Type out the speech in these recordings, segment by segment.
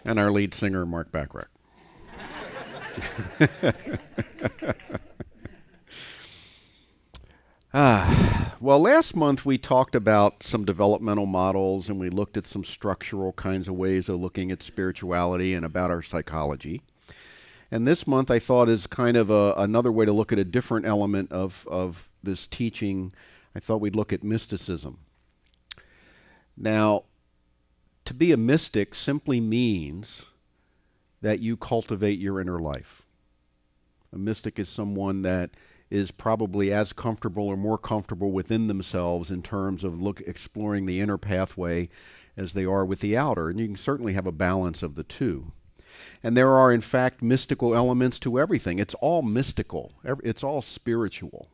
And our lead singer, Mark Backrack. Well, last month we talked about some developmental models and we looked at some structural kinds of ways of looking at spirituality and about our psychology. And this month I thought is kind of another way to look at a different element of this teaching. I thought we'd look at mysticism. Now, to be a mystic simply means that you cultivate your inner life. A mystic is someone that is probably as comfortable or more comfortable within themselves in terms of exploring the inner pathway as they are with the outer. And you can certainly have a balance of the two. And there are, in fact, mystical elements to everything. It's all mystical. It's all spiritual.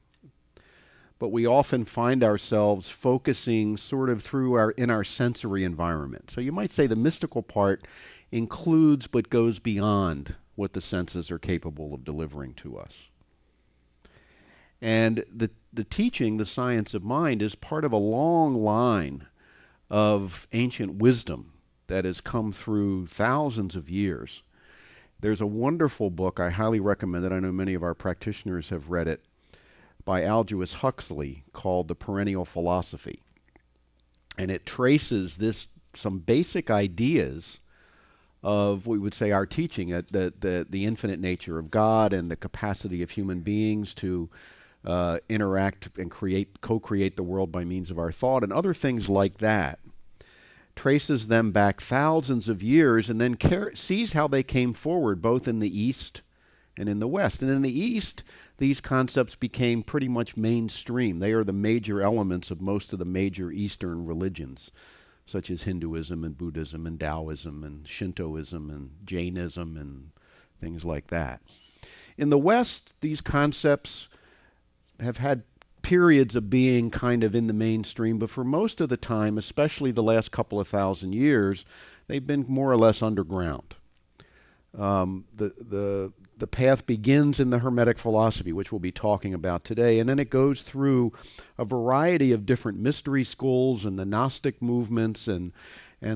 But we often find ourselves focusing sort of in our sensory environment. So you might say the mystical part includes but goes beyond what the senses are capable of delivering to us. And the teaching, the science of mind, is part of a long line of ancient wisdom that has come through thousands of years. There's a wonderful book I highly recommend it. I know many of our practitioners have read it, by Aldous Huxley, called The Perennial Philosophy. And it traces some basic ideas of, we would say, our teaching, the infinite nature of God and the capacity of human beings to interact and co-create the world by means of our thought and other things like that. Traces them back thousands of years and then sees how they came forward both in the East and in the West. And in the East, these concepts became pretty much mainstream. They are the major elements of most of the major Eastern religions, such as Hinduism and Buddhism and Taoism and Shintoism and Jainism and things like that. In the West, these concepts have had periods of being kind of in the mainstream, but for most of the time, especially the last couple of thousand years, they've been more or less underground. The path begins in the Hermetic philosophy, which we'll be talking about today, and then it goes through a variety of different mystery schools and the Gnostic movements and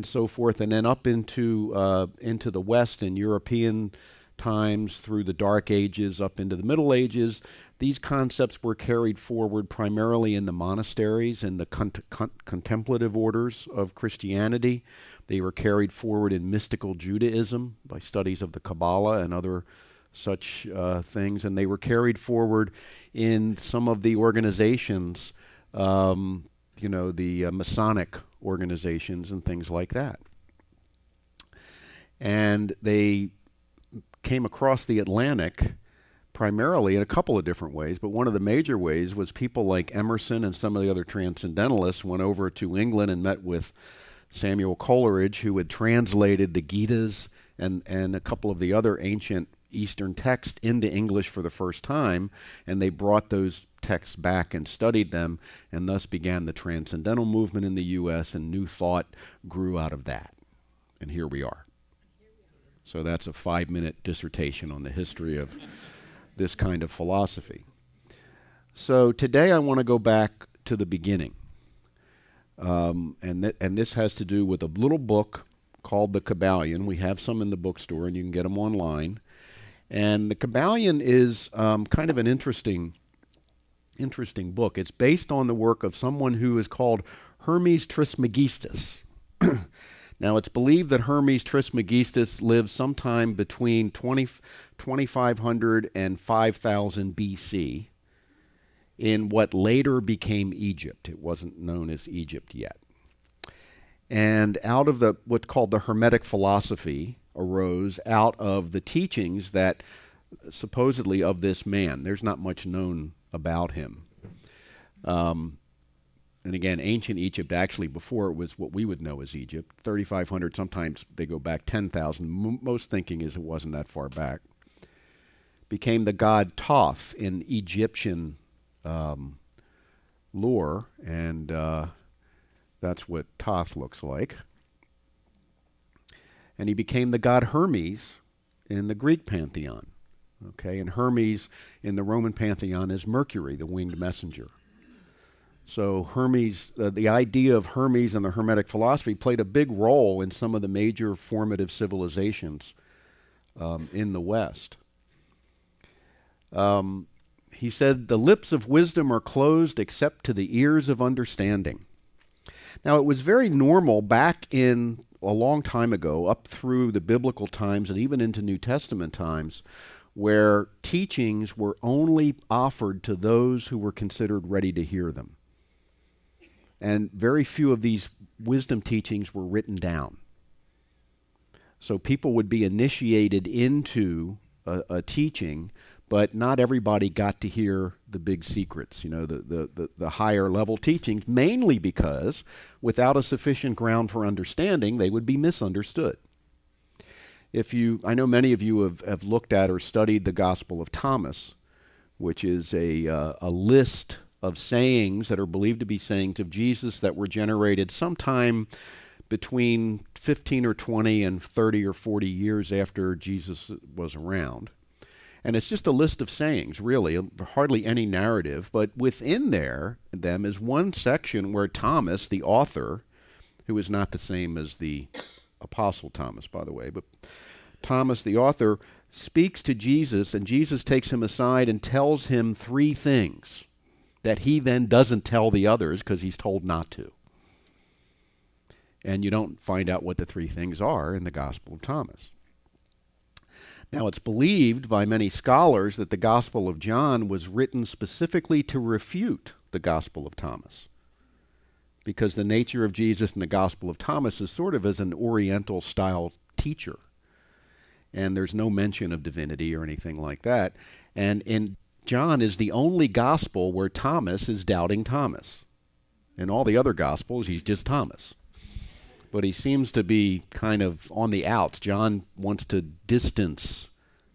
so forth, and then up into the West in European times, through the Dark Ages, up into the Middle Ages. These concepts were carried forward primarily in the monasteries and the contemplative orders of Christianity. They were carried forward in mystical Judaism by studies of the Kabbalah and other such things, and they were carried forward in some of the organizations, the Masonic organizations and things like that. And they came across the Atlantic primarily in a couple of different ways, but one of the major ways was people like Emerson and some of the other transcendentalists went over to England and met with Samuel Coleridge, who had translated the Gitas and a couple of the other ancient Eastern texts into English for the first time, and they brought those texts back and studied them, and thus began the Transcendental movement in the U.S., and New Thought grew out of that. And here we are. So that's a 5-minute dissertation on the history of this kind of philosophy. So today I want to go back to the beginning. And this has to do with a little book called the Kybalion. We have some in the bookstore, and you can get them online. And the Kybalion is kind of an interesting book. It's based on the work of someone who is called Hermes Trismegistus. Now, it's believed that Hermes Trismegistus lived sometime between 2500 and 5000 BC in what later became Egypt. It wasn't known as Egypt yet. And out of what's called the Hermetic philosophy arose out of the teachings that supposedly of this man. There's not much known about him. And again, ancient Egypt, actually before it was what we would know as Egypt, 3,500, sometimes they go back 10,000. Most thinking is it wasn't that far back. Became the god Thoth in Egyptian lore, and that's what Thoth looks like. And he became the god Hermes in the Greek pantheon. Okay, and Hermes in the Roman pantheon is Mercury, the winged messenger. So Hermes, the idea of Hermes and the Hermetic philosophy played a big role in some of the major formative civilizations in the West. He said, the lips of wisdom are closed except to the ears of understanding. Now, it was very normal back in a long time ago, up through the biblical times and even into New Testament times, where teachings were only offered to those who were considered ready to hear them. And very few of these wisdom teachings were written down. So people would be initiated into a teaching, but not everybody got to hear the big secrets, the higher level teachings, mainly because without a sufficient ground for understanding, they would be misunderstood. I know many of you have looked at or studied the Gospel of Thomas, which is a list of sayings that are believed to be sayings of Jesus that were generated sometime between 15 or 20 and 30 or 40 years after Jesus was around. And it's just a list of sayings, really, hardly any narrative, but within them is one section where Thomas, the author, who is not the same as the Apostle Thomas, by the way, but Thomas, the author, speaks to Jesus, and Jesus takes him aside and tells him three things that he then doesn't tell the others because he's told not to. And you don't find out what the three things are in the Gospel of Thomas. Now, it's believed by many scholars that the Gospel of John was written specifically to refute the Gospel of Thomas, because the nature of Jesus in the Gospel of Thomas is sort of as an Oriental-style teacher. And there's no mention of divinity or anything like that. And in John is the only gospel where Thomas is doubting Thomas. In all the other gospels, he's just Thomas. But he seems to be kind of on the outs. John wants to distance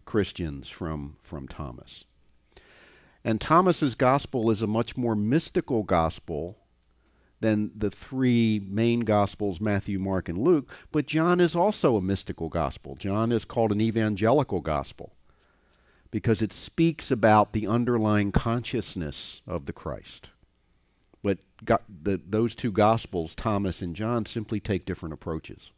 Christians from Thomas. And Thomas's gospel is a much more mystical gospel than the three main gospels, Matthew, Mark, and Luke. But John is also a mystical gospel. John is called an evangelical gospel because it speaks about the underlying consciousness of the Christ. But those two gospels, Thomas and John, simply take different approaches.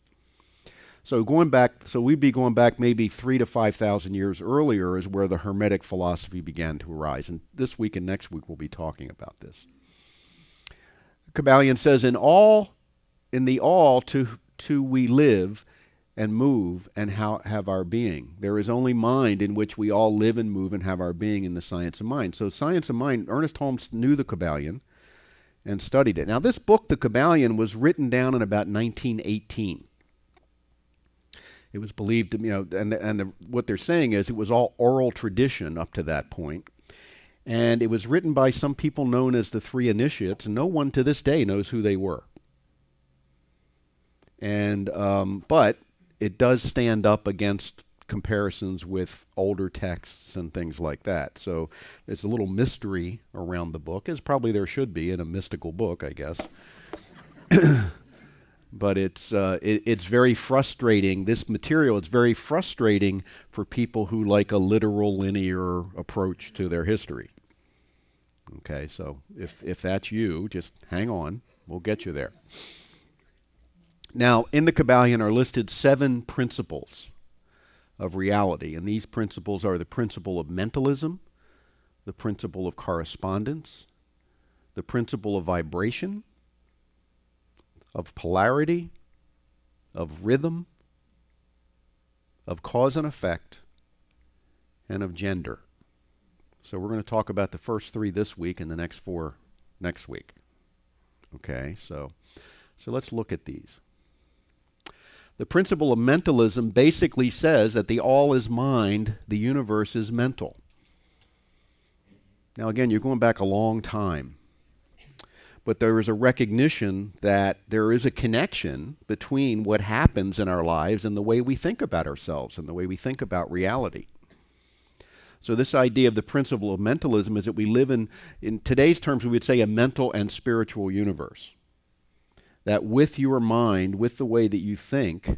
So we'd be going back maybe 3,000 to 5,000 years earlier is where the Hermetic philosophy began to arise. And this week and next week we'll be talking about this. Kybalion says, in the all to we live and move and have our being. There is only mind in which we all live and move and have our being in the science of mind. So science of mind, Ernest Holmes knew the Kybalion and studied it. Now this book, the Kybalion, was written down in about 1918. It was believed, what they're saying is it was all oral tradition up to that point. And it was written by some people known as the Three Initiates, and no one to this day knows who they were. And but it does stand up against comparisons with older texts and things like that. So there's a little mystery around the book, as probably there should be in a mystical book, I guess. But it's very frustrating. This material is very frustrating for people who like a literal, linear approach to their history. Okay, so if that's you, just hang on. We'll get you there. Now, in the Kybalion are listed 7 principles of reality, and these principles are the principle of mentalism, the principle of correspondence, the principle of vibration, of polarity, of rhythm, of cause and effect, and of gender. So we're going to talk about the first 3 this week and the next 4 next week. Okay, so let's look at these. The principle of mentalism basically says that the all is mind, the universe is mental. Now again, you're going back a long time. But there is a recognition that there is a connection between what happens in our lives and the way we think about ourselves and the way we think about reality. So this idea of the principle of mentalism is that we live in today's terms, we would say a mental and spiritual universe. That with your mind, with the way that you think,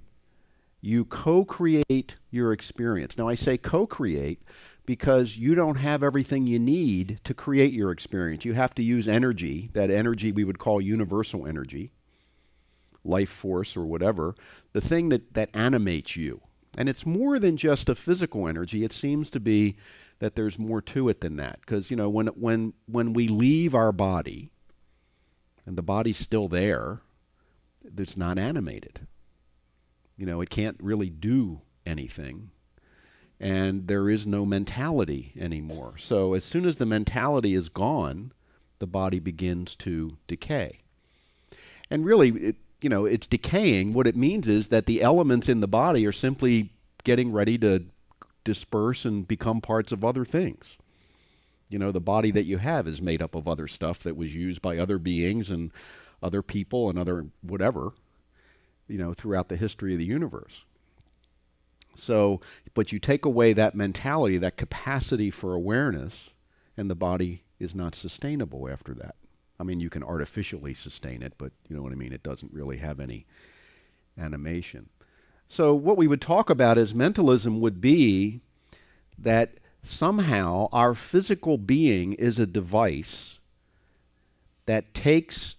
You co-create your experience. Now I say co-create because you don't have everything you need to create your experience. You have to use energy, that energy we would call universal energy, life force or whatever, the thing that animates you. And it's more than just a physical energy. It seems to be that there's more to it than that. Because, you know, when we leave our body, and the body's still there, it's not animated. You know, it can't really do anything. And there is no mentality anymore. So as soon as the mentality is gone, the body begins to decay. And really, it's decaying. What it means is that the elements in the body are simply getting ready to disperse and become parts of other things. You know, the body that you have is made up of other stuff that was used by other beings and other people and other whatever, throughout the history of the universe. So, but you take away that mentality, that capacity for awareness, and the body is not sustainable after that. I mean, you can artificially sustain it, but you know what I mean? It doesn't really have any animation. So what we would talk about as mentalism would be that somehow our physical being is a device that takes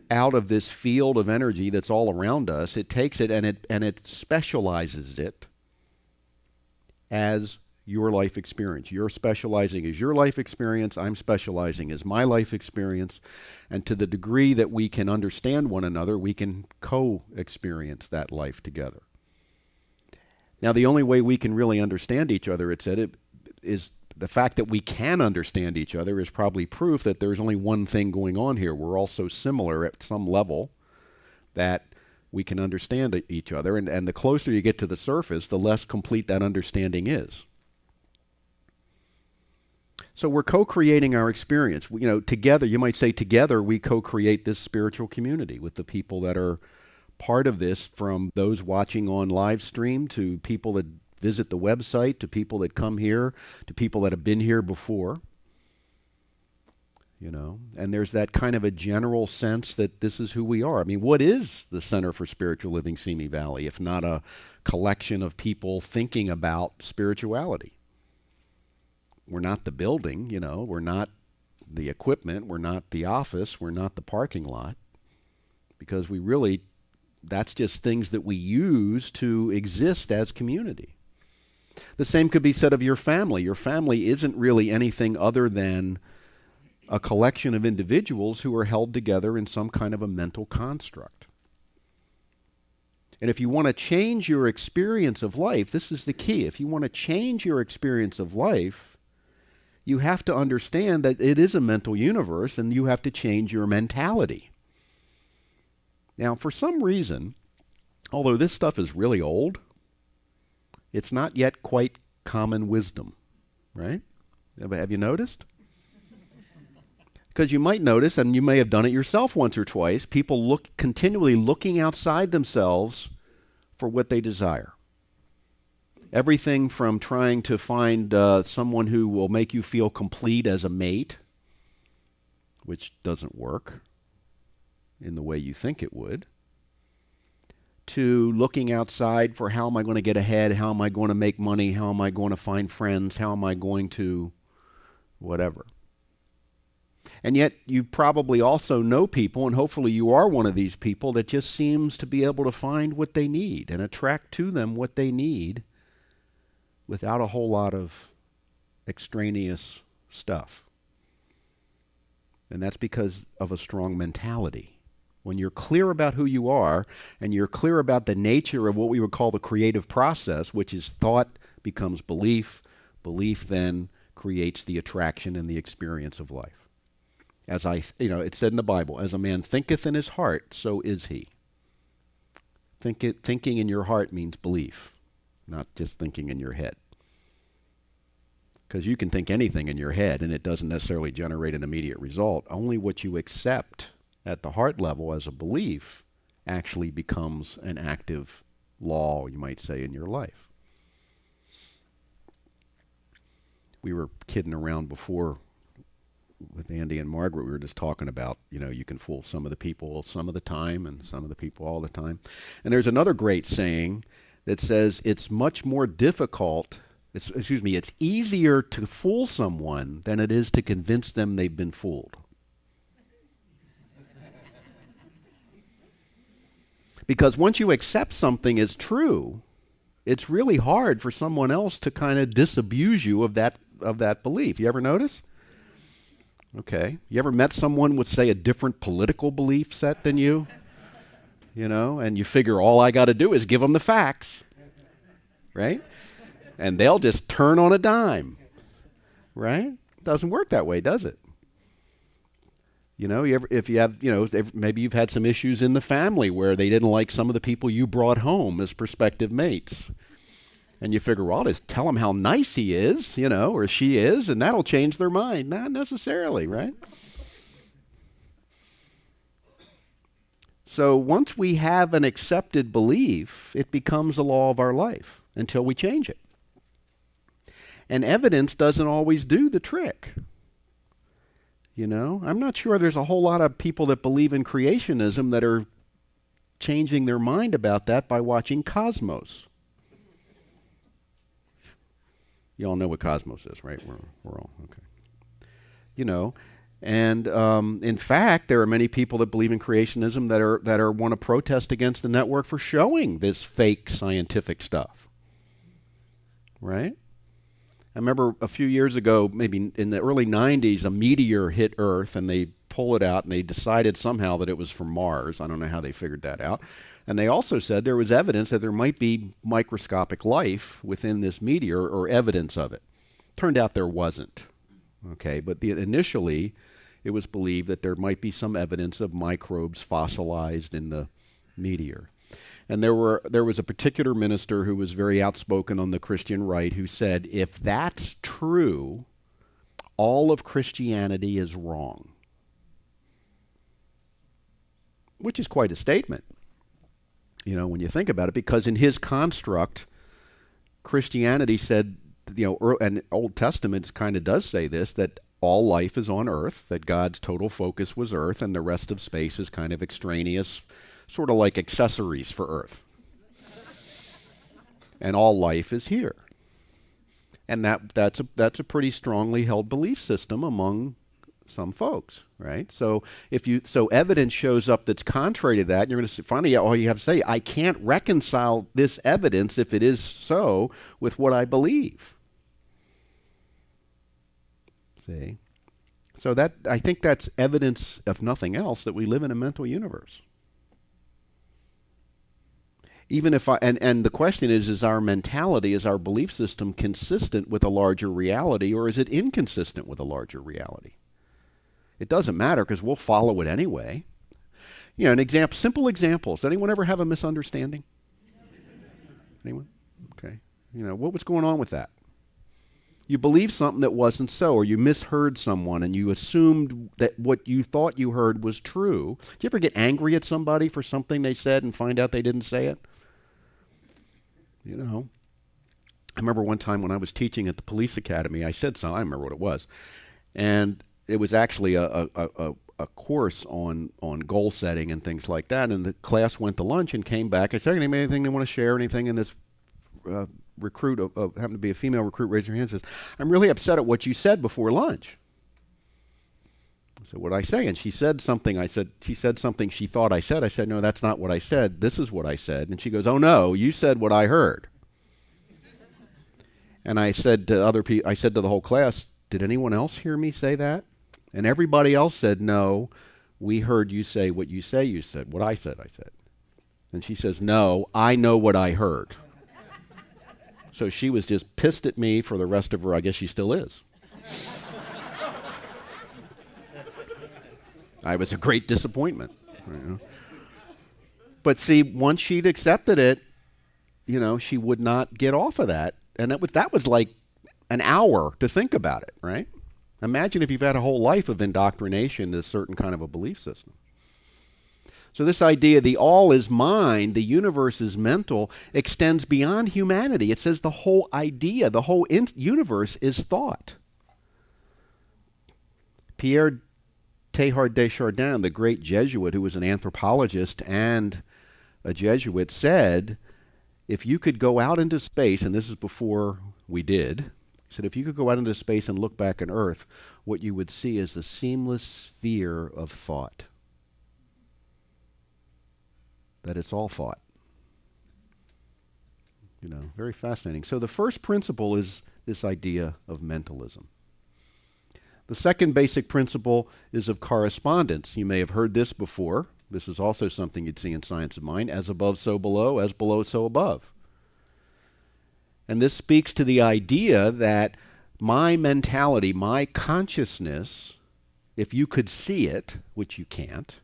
out of this field of energy that's all around us, it takes it and it specializes it as your life experience. You're specializing as your life experience. I'm specializing as my life experience. And to the degree that we can understand one another, we can co-experience that life together. Now, the only way we can really understand each other, it said, is the fact that we can understand each other is probably proof that there's only one thing going on here. We're all so similar at some level that we can understand each other. And the closer you get to the surface, the less complete that understanding is. So we're co-creating our experience. Together, you might say together, we co-create this spiritual community with the people that are part of this, from those watching on live stream to people that visit the website, to people that come here, to people that have been here before. And there's that kind of a general sense that this is who we are. I mean, what is the Center for Spiritual Living Simi Valley if not a collection of people thinking about spirituality? We're not the building, we're not the equipment, we're not the office, we're not the parking lot, because that's just things that we use to exist as community. The same could be said of your family. Your family isn't really anything other than a collection of individuals who are held together in some kind of a mental construct. And if you want to change your experience of life, this is the key. If you want to change your experience of life, you have to understand that it is a mental universe, and you have to change your mentality. Now, for some reason, although this stuff is really old, it's not yet quite common wisdom, right? Have you noticed? Because you might notice, and you may have done it yourself once or twice, people continually looking outside themselves for what they desire. Everything from trying to find someone who will make you feel complete as a mate, which doesn't work in the way you think it would, to looking outside for how am I going to get ahead, how am I going to make money, how am I going to find friends, how am I going to whatever. And yet you probably also know people, and hopefully you are one of these people, that just seems to be able to find what they need and attract to them what they need without a whole lot of extraneous stuff. And that's because of a strong mentality. When you're clear about who you are, and you're clear about the nature of what we would call the creative process, which is thought becomes belief, belief then creates the attraction and the experience of life. As it said in the Bible, as a man thinketh in his heart, so is he. Thinking in your heart means belief, not just thinking in your head. Because you can think anything in your head, and it doesn't necessarily generate an immediate result. Only what you accept at the heart level as a belief actually becomes an active law, you might say, in your life. We were kidding around before with Andy and Margaret. We were just talking about, you can fool some of the people some of the time and some of the people all the time. And there's another great saying that says it's much more difficult, it's easier to fool someone than it is to convince them they've been fooled. Because once you accept something as true, it's really hard for someone else to kind of disabuse you of that belief. You ever notice? Okay. You ever met someone with, say, a different political belief set than you? You know, and you figure all I got to do is give them the facts, right? And they'll just turn on a dime, right? Doesn't work that way, does it? You know, if you have, maybe you've had some issues in the family where they didn't like some of the people you brought home as prospective mates. And you figure, well, I'll just tell them how nice he is, or she is, and that'll change their mind. Not necessarily, right? So once we have an accepted belief, it becomes a law of our life until we change it. And evidence doesn't always do the trick. I'm not sure there's a whole lot of people that believe in creationism that are changing their mind about that by watching Cosmos. You all know what Cosmos is, right? We're all okay. And in fact, there are many people that believe in creationism that are want to protest against the network for showing this fake scientific stuff, right? I remember a few years ago, maybe in the early 90s, a meteor hit Earth, and they pull it out, and they decided somehow that it was from Mars. I don't know how they figured that out. And they also said there was evidence that there might be microscopic life within this meteor, or evidence of it. Turned out there wasn't. Okay, but initially, it was believed that there might be some evidence of microbes fossilized in the meteor. And there was a particular minister who was very outspoken on the Christian right who said, if that's true, all of Christianity is wrong. Which is quite a statement, when you think about it, because in his construct, Christianity said, and Old Testament kind of does say this, that all life is on earth, that God's total focus was earth, and the rest of space is kind of extraneous, sort of like accessories for Earth. And all life is here. And that's a pretty strongly held belief system among some folks, right? So so evidence shows up that's contrary to that, you're going to finally all you have to say, I can't reconcile this evidence, if it is so, with what I believe. See? So I think that's evidence, if nothing else, that we live in a mental universe. Even if and the question is our mentality, is our belief system consistent with a larger reality, or is it inconsistent with a larger reality? It doesn't matter, because we'll follow it anyway. Simple examples. Does anyone ever have a misunderstanding? Anyone? Okay. What was going on with that? You believed something that wasn't so, or you misheard someone and you assumed that what you thought you heard was true. Do you ever get angry at somebody for something they said and find out they didn't say it? I remember one time when I was teaching at the police academy, I said something, I don't remember what it was, and it was actually a course on goal setting and things like that, and the class went to lunch and came back. I said, anything they want to share, anything in this recruit, happened to be a female recruit, raised her hand, says, I'm really upset at what you said before lunch. I said, what did I say? And she said something. She said something she thought I said. I said, no, that's not what I said. This is what I said. And she goes, oh no, you said what I heard. And I said to other people, I said to the whole class, did anyone else hear me say that? And everybody else said, no, we heard you say what you say you said. What I said. And she says, no, I know what I heard. So she was just pissed at me for the rest of her, I guess she still is. I was a great disappointment. But see, once she'd accepted it, she would not get off of that. And that was like an hour to think about it, right? Imagine if you've had a whole life of indoctrination to a certain kind of a belief system. So this idea, the all is mind, the universe is mental, extends beyond humanity. It says the whole idea, the whole universe is thought. Pierre Teilhard de Chardin, the great Jesuit who was an anthropologist and a Jesuit, said, if you could go out into space, and this is before we did, he said if you could go out into space and look back on Earth, what you would see is a seamless sphere of thought. That it's all thought. You know, very fascinating. So the first principle is this idea of mentalism. The second basic principle is of correspondence. You may have heard this before. This is also something you'd see in Science of Mind. As above, so below. As below, so above. And this speaks to the idea that my mentality, my consciousness, if you could see it, which you can't,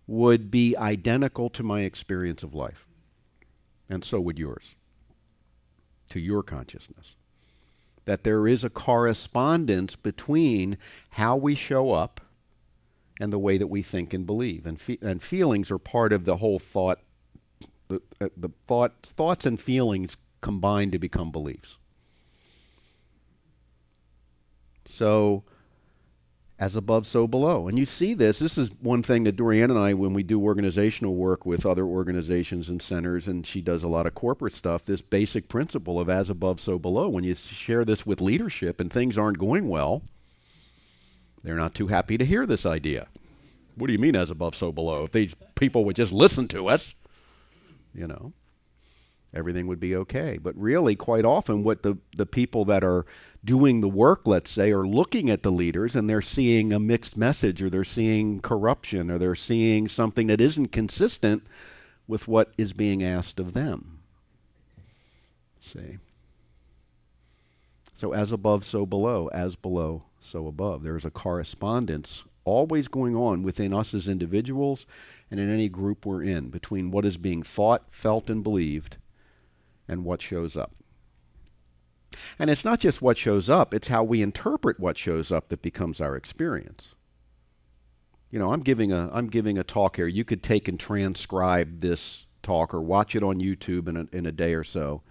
would be identical to my experience of life. And so would yours, to your consciousness. That there is a correspondence between how we show up and the way that we think and believe. And feelings are part of the whole thought. The thoughts and feelings combine to become beliefs. So, as above, so below. And you see this. This is one thing that Dorianne and I, when we do organizational work with other organizations and centers, and she does a lot of corporate stuff, this basic principle of as above, so below. When you share this with leadership and things aren't going well, they're not too happy to hear this idea. What do you mean as above, so below? If these people would just listen to us, you know, everything would be okay. But really, quite often, what the people that are doing the work, let's say, are looking at the leaders and they're seeing a mixed message, or they're seeing corruption, or they're seeing something that isn't consistent with what is being asked of them. See? So as above, so below. As below, so above. There is a correspondence always going on within us as individuals and in any group we're in between what is being thought, felt, and believed and what shows up. And it's not just what shows up, it's how we interpret what shows up that becomes our experience. You know, I'm giving a talk here. You could take and transcribe this talk or watch it on YouTube in a day or so.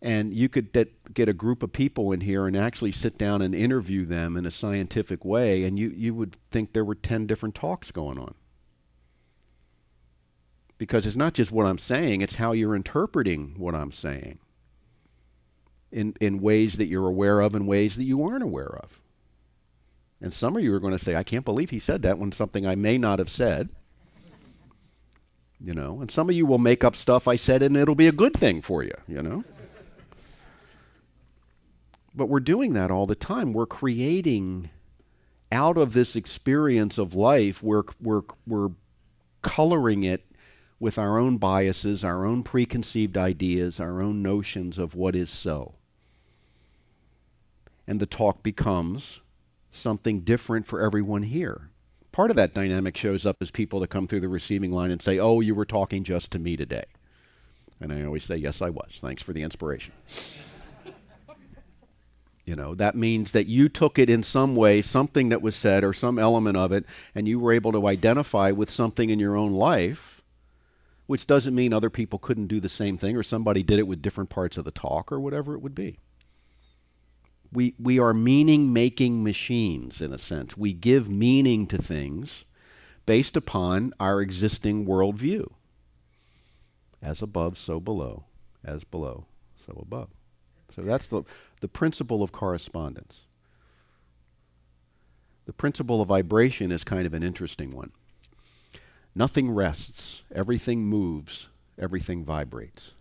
And you could get a group of people in here and actually sit down and interview them in a scientific way, and you would think there were 10 different talks going on. Because it's not just what I'm saying, it's how you're interpreting what I'm saying in ways that you're aware of and ways that you aren't aware of. And some of you are going to say, I can't believe he said that, when something I may not have said. You know, and some of you will make up stuff I said and it'll be a good thing for you, you know. But we're doing that all the time. We're creating out of this experience of life, we're coloring it with our own biases, our own preconceived ideas, our own notions of what is so. And the talk becomes something different for everyone here. Part of that dynamic shows up as people that come through the receiving line and say, oh, you were talking just to me today. And I always say, yes, I was. Thanks for the inspiration. You know, that means that you took it in some way, something that was said or some element of it, and you were able to identify with something in your own life, which doesn't mean other people couldn't do the same thing or somebody did it with different parts of the talk or whatever it would be. We are meaning-making machines, in a sense. We give meaning to things based upon our existing worldview. As above, so below. As below, so above. So that's the principle of correspondence. The principle of vibration is kind of an interesting one. Nothing rests, everything moves, everything vibrates.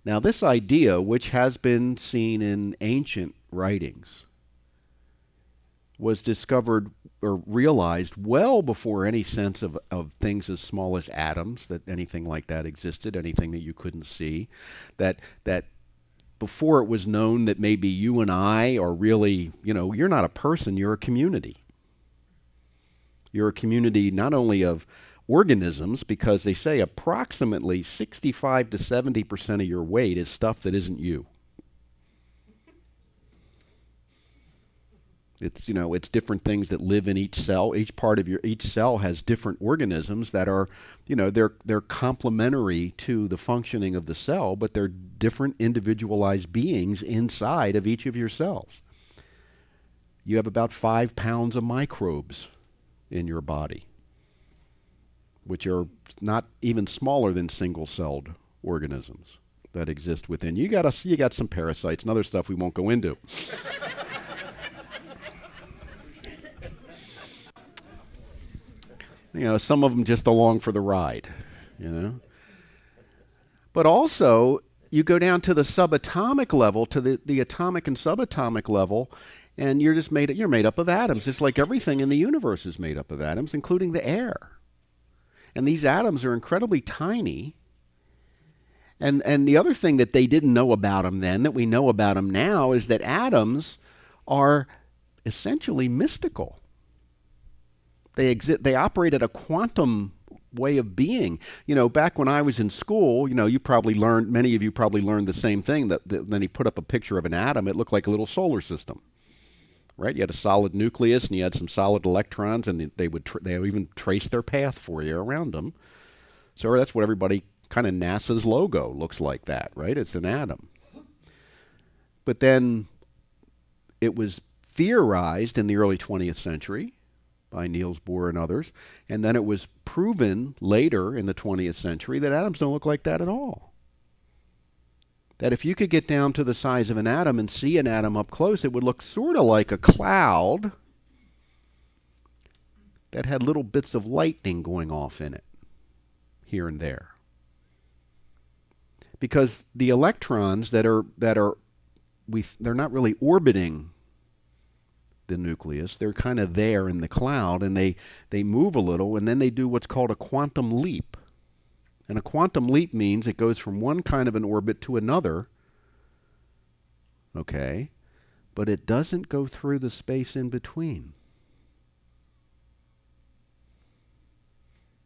Now this idea, which has been seen in ancient writings, was discovered or realized well before any sense of things as small as atoms, that anything like that existed, anything that you couldn't see, that before it was known that maybe you and I are really, you know, you're not a person, you're a community. You're a community not only of organisms, because they say approximately 65 to 70% of your weight is stuff that isn't you. It's, you know, it's different things that live in each cell. Each cell has different organisms that are, you know, they're complementary to the functioning of the cell, but they're different individualized beings inside of each of your cells. You have about 5 pounds of microbes in your body. which are not even smaller than single-celled organisms that exist within. You got some parasites and other stuff we won't go into. Some of them just along for the ride, But also, you go down to the subatomic level, to the atomic and subatomic level, and you're made up of atoms. It's like everything in the universe is made up of atoms, including the air. And these atoms are incredibly tiny. And the other thing that they didn't know about them then, that we know about them now, is that atoms are essentially mystical. They operate at a quantum way of being. Back when I was in school, many of you probably learned the same thing, that then he put up a picture of an atom. It looked like a little solar system, right? You had a solid nucleus and you had some solid electrons, and they would even trace their path for you around them. So that's what everybody, kind of NASA's logo looks like, that, right? It's an atom. But then it was theorized in the early 20th century by Niels Bohr and others, and then it was proven later in the 20th century that atoms don't look like that at all. That if you could get down to the size of an atom and see an atom up close, it would look sort of like a cloud that had little bits of lightning going off in it, here and there. Because the electrons they're not really orbiting the nucleus. They're kind of there in the cloud, and they move a little, and then they do what's called a quantum leap. And a quantum leap means it goes from one kind of an orbit to another, okay, but it doesn't go through the space in between.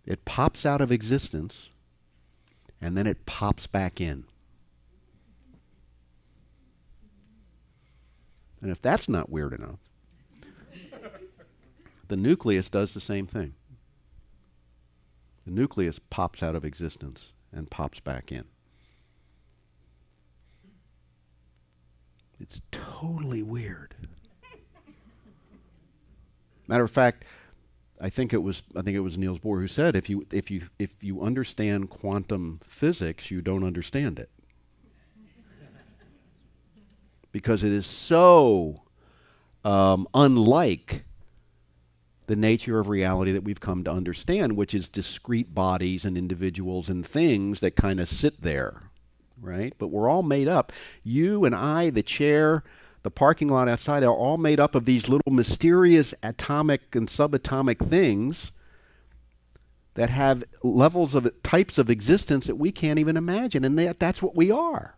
It pops out of existence, and then it pops back in. And if that's not weird enough, the nucleus does the same thing. The nucleus pops out of existence and pops back in. It's totally weird. Matter of fact, I think it was Niels Bohr who said, if you understand quantum physics, you don't understand it. Because it is so unlike the nature of reality that we've come to understand, which is discrete bodies and individuals and things that kind of sit there, right? But we're all made up. You and I, the chair, the parking lot outside, are all made up of these little mysterious atomic and subatomic things that have levels of types of existence that we can't even imagine, and that's what we are.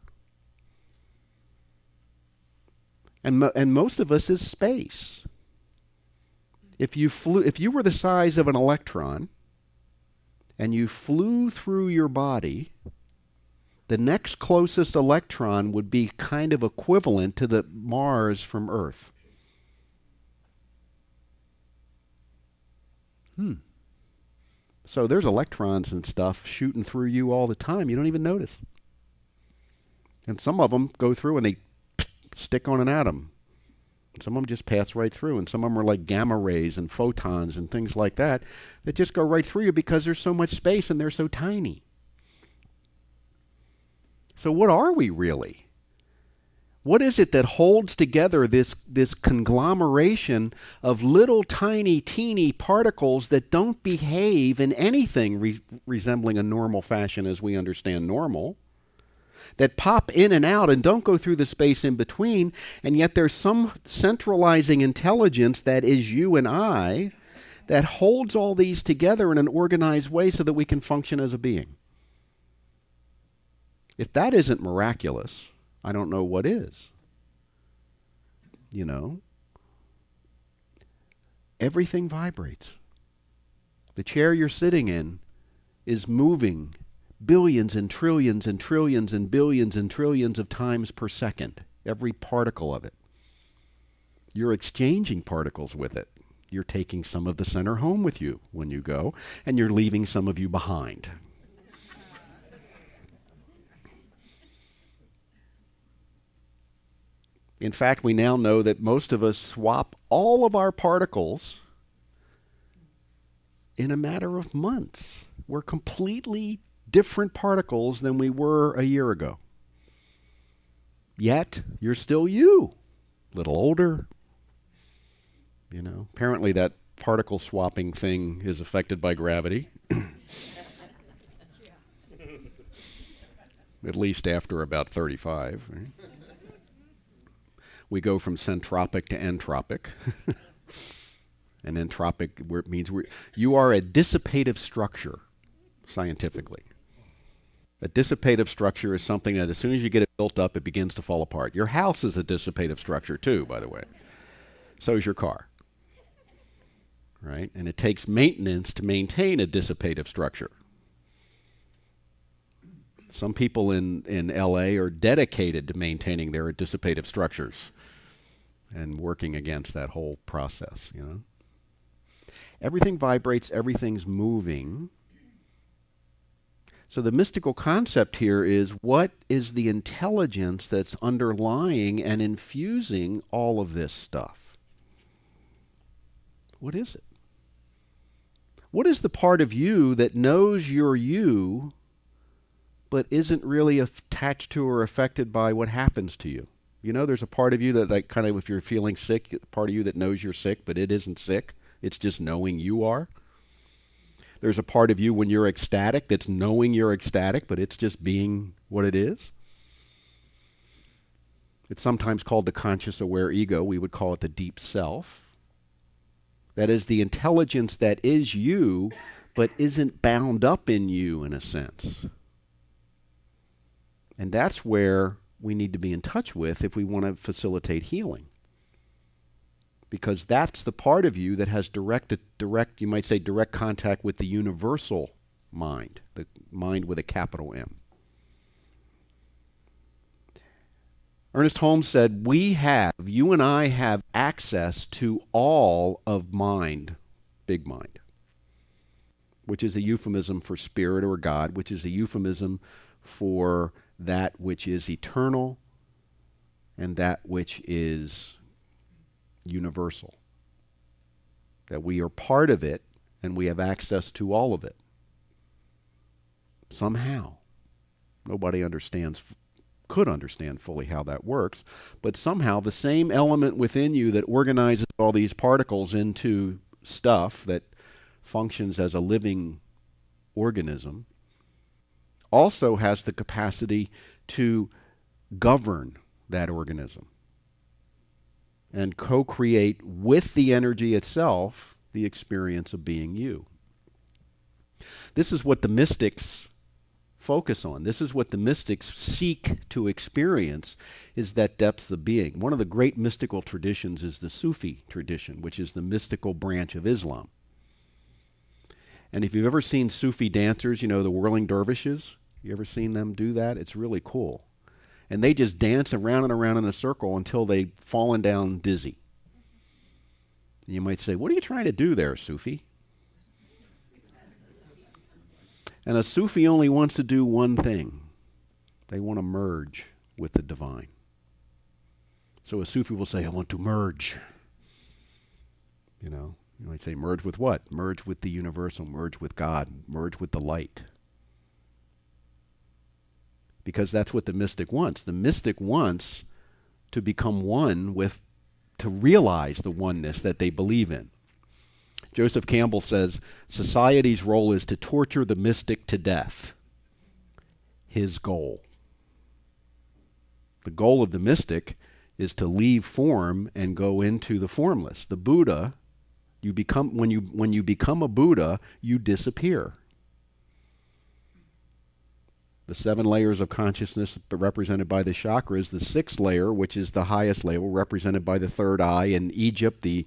And most of us is space. If you were the size of an electron and you flew through your body, the next closest electron would be kind of equivalent to the Mars from Earth. So there's electrons and stuff shooting through you all the time. You don't even notice. And some of them go through and they stick on an atom. Some of them just pass right through, and some of them are like gamma rays and photons and things like that just go right through you because there's so much space and they're so tiny. So what are we really? What is it that holds together this conglomeration of little tiny, teeny particles that don't behave in anything resembling a normal fashion as we understand normal? That pop in and out and don't go through the space in between, and yet there's some centralizing intelligence that is you and I that holds all these together in an organized way so that we can function as a being. If that isn't miraculous, I don't know what is. Everything vibrates. The chair you're sitting in is moving billions and trillions and trillions and billions and trillions of times per second, every particle of it. You're exchanging particles with it. You're taking some of the center home with you when you go, and you're leaving some of you behind. In fact, we now know that most of us swap all of our particles in a matter of months. We're completely different particles than we were a year ago. Yet, you're still you. A little older. You know, apparently that particle swapping thing is affected by gravity. At least after about 35. Right? We go from centropic to entropic. And entropic means you are a dissipative structure, scientifically. A dissipative structure is something that as soon as you get it built up, it begins to fall apart. Your house is a dissipative structure too, by the way. So is your car. Right? And it takes maintenance to maintain a dissipative structure. Some people in LA are dedicated to maintaining their dissipative structures and working against that whole process, you know. Everything vibrates, everything's moving. So the mystical concept here is, what is the intelligence that's underlying and infusing all of this stuff? What is it? What is the part of you that knows you're you, but isn't really attached to or affected by what happens to you? You know, there's a part of you that, like, kind of, if you're feeling sick, part of you that knows you're sick, but it isn't sick. It's just knowing you are. There's a part of you when you're ecstatic that's knowing you're ecstatic, but it's just being what it is. It's sometimes called the conscious aware ego. We would call it the deep self. That is the intelligence that is you, but isn't bound up in you in a sense. And that's where we need to be in touch with if we want to facilitate healing. Because that's the part of you that has direct, you might say, direct contact with the universal mind, the mind with a capital M. Ernest Holmes said, you and I have access to all of mind, big mind, which is a euphemism for spirit or God, which is a euphemism for that which is eternal and that which is universal. That we are part of it and we have access to all of it. Somehow. Nobody could understand fully how that works, but somehow the same element within you that organizes all these particles into stuff that functions as a living organism also has the capacity to govern that organism and co-create with the energy itself the experience of being you. This is what the mystics focus on. This is what the mystics seek to experience, is that depth of being. One of the great mystical traditions is the Sufi tradition, which is the mystical branch of Islam. And if you've ever seen Sufi dancers, you know, the whirling dervishes, you ever seen them do that? It's really cool. And they just dance around and around in a circle until they've fallen down dizzy. And you might say, what are you trying to do there, Sufi? And a Sufi only wants to do one thing. They want to merge with the divine. So a Sufi will say, I want to merge. You know, you might say, merge with what? Merge with the universal, merge with God, merge with the light. Because that's what the mystic wants. The mystic wants to become one with, to realize the oneness that they believe in. Joseph Campbell says, society's role is to torture the mystic to death. His goal. The goal of the mystic is to leave form and go into the formless. The Buddha, when you become a Buddha, you disappear. The 7 layers of consciousness represented by the chakras, the 6th layer, which is the highest level, represented by the third eye. In Egypt, the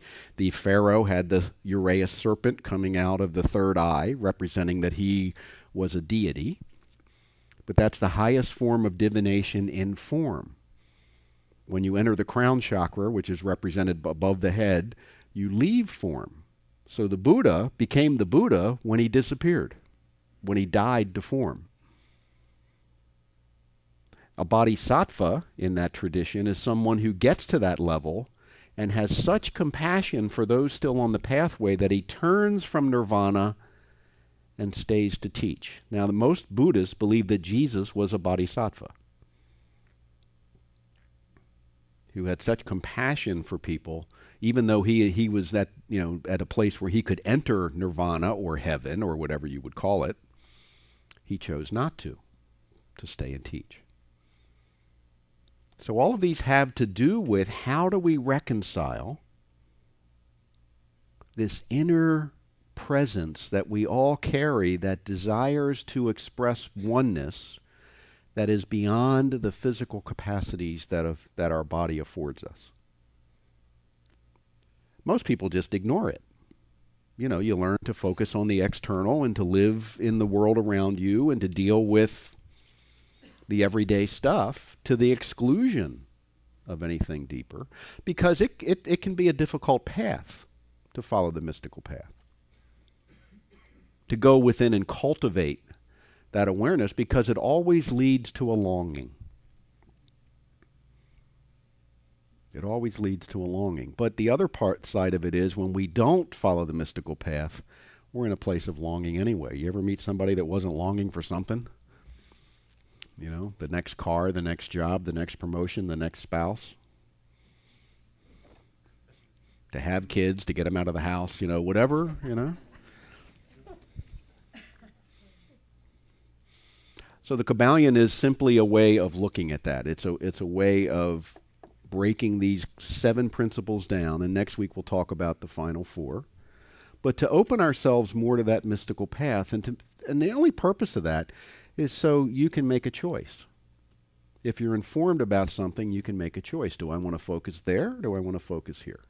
pharaoh had the Uraeus serpent coming out of the third eye, representing that he was a deity. But that's the highest form of divination in form. When you enter the crown chakra, which is represented above the head, you leave form. So the Buddha became the Buddha when he disappeared, when he died to form. A bodhisattva in that tradition is someone who gets to that level and has such compassion for those still on the pathway that he turns from nirvana and stays to teach. Now, most Buddhists believe that Jesus was a bodhisattva who had such compassion for people, even though he was at a place where he could enter nirvana or heaven or whatever you would call it. He chose not to stay and teach. So all of these have to do with how do we reconcile this inner presence that we all carry that desires to express oneness that is beyond the physical capacities that our body affords us. Most people just ignore it. You learn to focus on the external and to live in the world around you and to deal with the everyday stuff to the exclusion of anything deeper, because it can be a difficult path to follow the mystical path. To go within and cultivate that awareness, because it always leads to a longing. It always leads to a longing. But the other side of it is when we don't follow the mystical path, we're in a place of longing anyway. You ever meet somebody that wasn't longing for something? The next car, the next job, the next promotion, the next spouse. To have kids, to get them out of the house, whatever. So the Kybalion is simply a way of looking at that. It's a way of breaking these 7 principles down, and next week we'll talk about the final 4. But to open ourselves more to that mystical path, and the only purpose of that is so you can make a choice. If you're informed about something, you can make a choice. Do I want to focus there, or do I want to focus here?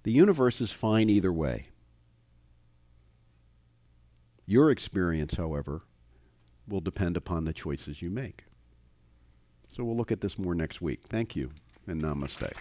The universe is fine either way. Your experience, however, will depend upon the choices you make. So we'll look at this more next week. Thank you, and namaste.